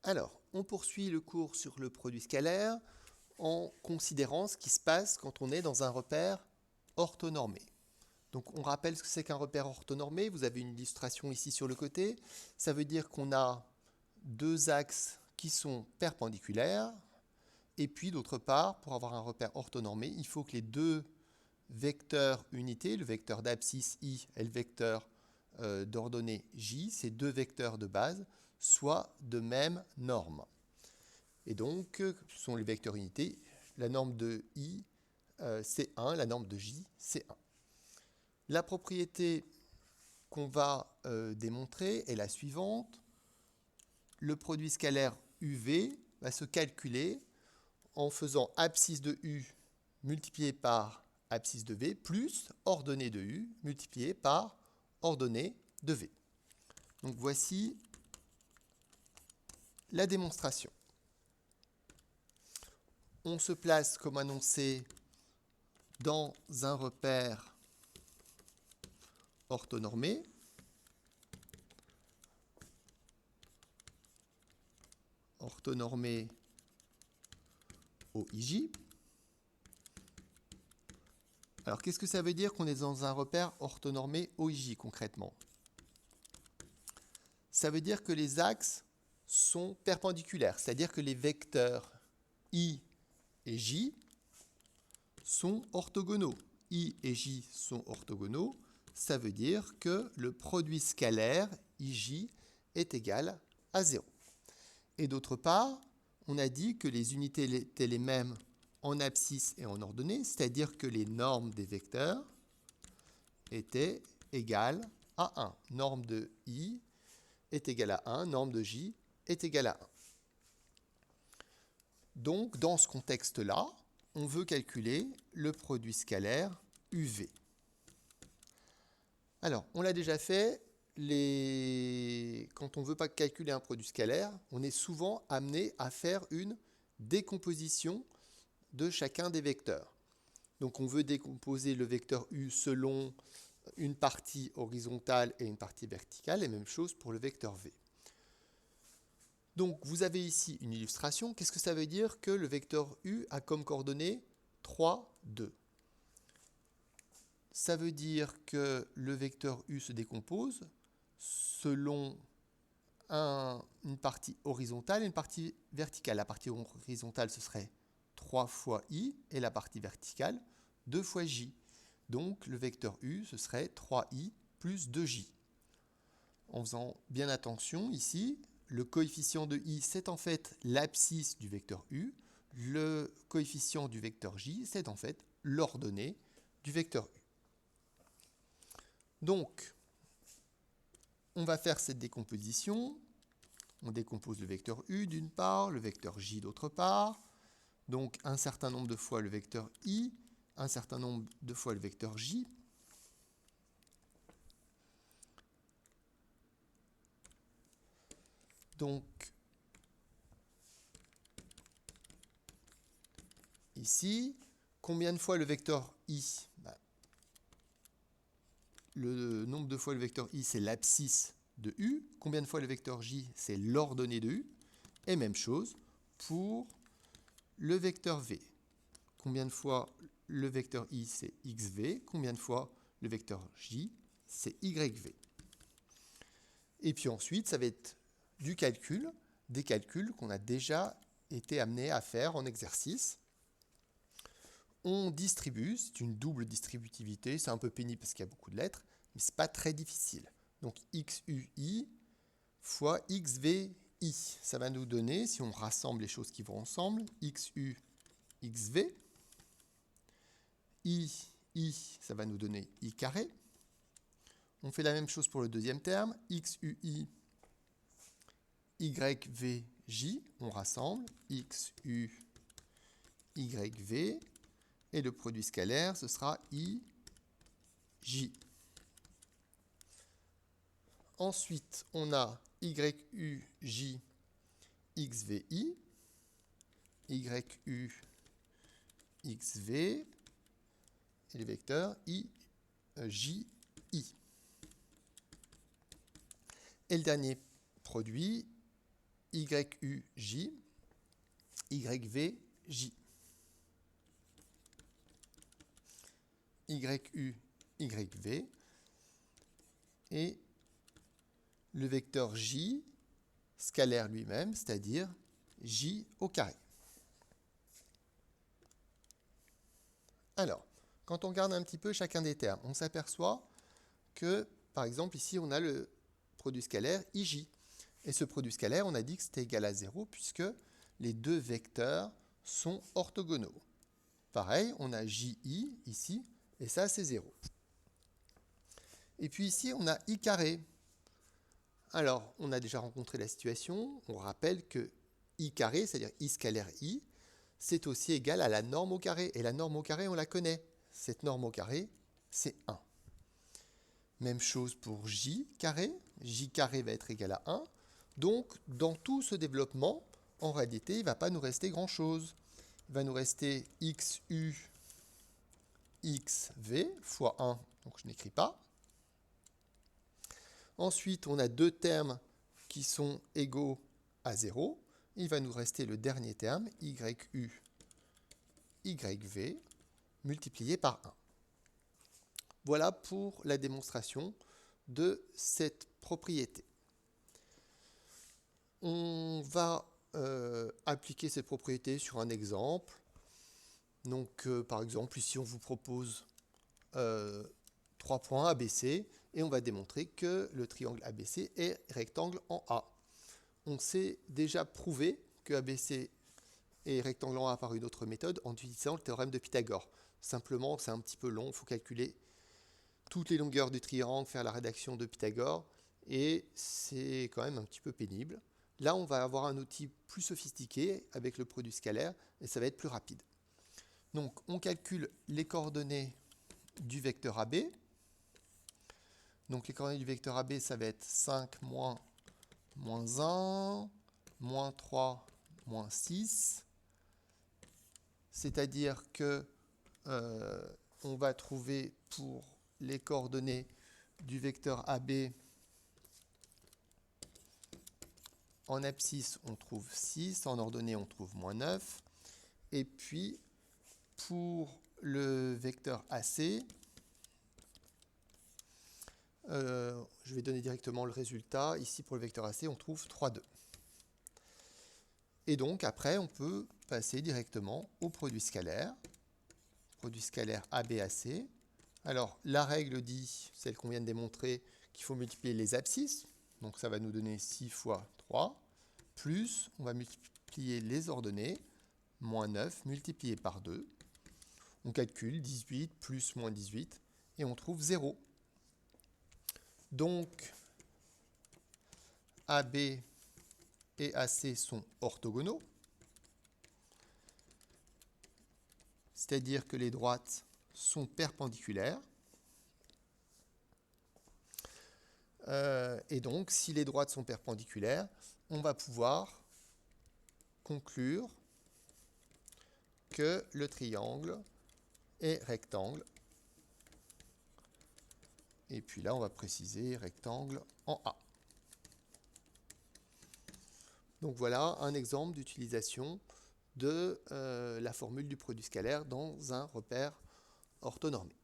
Alors, on poursuit le cours sur le produit scalaire en considérant ce qui se passe quand on est dans un repère orthonormé. Donc on rappelle ce que c'est qu'un repère orthonormé. Vous avez une illustration ici sur le côté. Ça veut dire qu'on a deux axes qui sont perpendiculaires. Et puis d'autre part, pour avoir un repère orthonormé, il faut que les deux vecteurs unités, le vecteur d'abscisse I et le vecteur d'ordonnée J, ces deux vecteurs de base, soient de même norme. Et donc, ce sont les vecteurs unités. La norme de I, c'est 1, la norme de J, c'est 1. La propriété qu'on va démontrer est la suivante. Le produit scalaire UV va se calculer en faisant abscisse de U multiplié par abscisse de V plus ordonnée de U multiplié par ordonnée de V. Donc voici la démonstration. On se place comme annoncé dans un repère orthonormé. Orthonormé OIJ. Alors, qu'est-ce que ça veut dire qu'on est dans un repère orthonormé OIJ concrètement? Ça veut dire que les axes sont perpendiculaires, c'est-à-dire que les vecteurs I et J sont orthogonaux. I et J sont orthogonaux, ça veut dire que le produit scalaire IJ est égal à 0. Et d'autre part, on a dit que les unités étaient les mêmes en abscisse et en ordonnée, c'est-à-dire que les normes des vecteurs étaient égales à 1. Norme de I est égale à 1, norme de J est égale à 1. Donc, dans ce contexte-là, on veut calculer le produit scalaire UV. Alors, on l'a déjà fait, quand on ne veut pas calculer un produit scalaire, on est souvent amené à faire une décomposition de chacun des vecteurs. Donc on veut décomposer le vecteur U selon une partie horizontale et une partie verticale, et même chose pour le vecteur V. Donc vous avez ici une illustration. Qu'est-ce que ça veut dire que le vecteur U a comme coordonnées 3, 2? Ça veut dire que le vecteur U se décompose selon une partie horizontale et une partie verticale. La partie horizontale, ce serait 3 fois I, et la partie verticale, 2 fois J. Donc le vecteur U, ce serait 3I plus 2J. En faisant bien attention ici, le coefficient de I, c'est en fait l'abscisse du vecteur U. Le coefficient du vecteur J, c'est en fait l'ordonnée du vecteur U. Donc, on va faire cette décomposition. On décompose le vecteur U d'une part, le vecteur J d'autre part. Donc, un certain nombre de fois le vecteur I, un certain nombre de fois le vecteur J. Donc, ici, combien de fois le vecteur I? Le nombre de fois le vecteur I, c'est l'abscisse de U. Combien de fois le vecteur J, c'est l'ordonnée de U. Et même chose pour le vecteur V. Combien de fois le vecteur I, c'est XV. Combien de fois le vecteur J, c'est YV. Et puis ensuite, ça va être du calcul, des calculs qu'on a déjà été amené à faire en exercice. On distribue, c'est une double distributivité, c'est un peu pénible parce qu'il y a beaucoup de lettres, mais ce n'est pas très difficile. Donc XUI fois XVI, ça va nous donner, si on rassemble les choses qui vont ensemble, XU, XV, I, ça va nous donner I carré. On fait la même chose pour le deuxième terme, XUI, YVJ, on rassemble, XU, YV, et le produit scalaire, ce sera IJ. Ensuite, on a YUJ, XVI, YU, XV, et les vecteurs IJI. Et le dernier produit, YUJ, YVJ. YU, YV, et le vecteur J, scalaire lui-même, c'est-à-dire J au carré. Alors, quand on regarde un petit peu chacun des termes, on s'aperçoit que, par exemple, ici, on a le produit scalaire IJ. Et ce produit scalaire, on a dit que c'était égal à 0 puisque les deux vecteurs sont orthogonaux. Pareil, on a JI ici, et ça, c'est 0. Et puis ici, on a I carré. Alors, on a déjà rencontré la situation. On rappelle que I carré, c'est-à-dire I scalaire I, c'est aussi égal à la norme au carré. Et la norme au carré, on la connaît. Cette norme au carré, c'est 1. Même chose pour J carré. J carré va être égal à 1. Donc, dans tout ce développement, en réalité, il ne va pas nous rester grand-chose. Il va nous rester XU, XV fois 1, donc je n'écris pas. Ensuite, on a deux termes qui sont égaux à 0. Il va nous rester le dernier terme, YU, YV, multiplié par 1. Voilà pour la démonstration de cette propriété. On va appliquer cette propriété sur un exemple. Donc, par exemple, ici, on vous propose 3 points ABC et on va démontrer que le triangle ABC est rectangle en A. On s'est déjà prouvé que ABC est rectangle en A par une autre méthode en utilisant le théorème de Pythagore. Simplement, c'est un petit peu long, il faut calculer toutes les longueurs du triangle, faire la rédaction de Pythagore, et c'est quand même un petit peu pénible. Là, on va avoir un outil plus sophistiqué avec le produit scalaire, et ça va être plus rapide. Donc, on calcule les coordonnées du vecteur AB. Donc, les coordonnées du vecteur AB, ça va être 5, moins 1, moins 3, moins 6. C'est-à-dire que on va trouver pour les coordonnées du vecteur AB, en abscisse, on trouve 6, en ordonnée, on trouve moins 9. Et puis, pour le vecteur AC, je vais donner directement le résultat. Ici, pour le vecteur AC, on trouve 3, 2. Et donc, après, on peut passer directement au produit scalaire. Produit scalaire ABAC. Alors, la règle dit, celle qu'on vient de démontrer, qu'il faut multiplier les abscisses. Donc, ça va nous donner 6 fois 3. Plus, on va multiplier les ordonnées. Moins 9 multiplié par 2. On calcule 18 plus moins 18 et on trouve 0. Donc, AB et AC sont orthogonaux. C'est-à-dire que les droites sont perpendiculaires. Et donc, si les droites sont perpendiculaires, on va pouvoir conclure que le triangle est rectangle. Et puis là, on va préciser rectangle en A. Donc voilà un exemple d'utilisation de la formule du produit scalaire dans un repère orthonormé.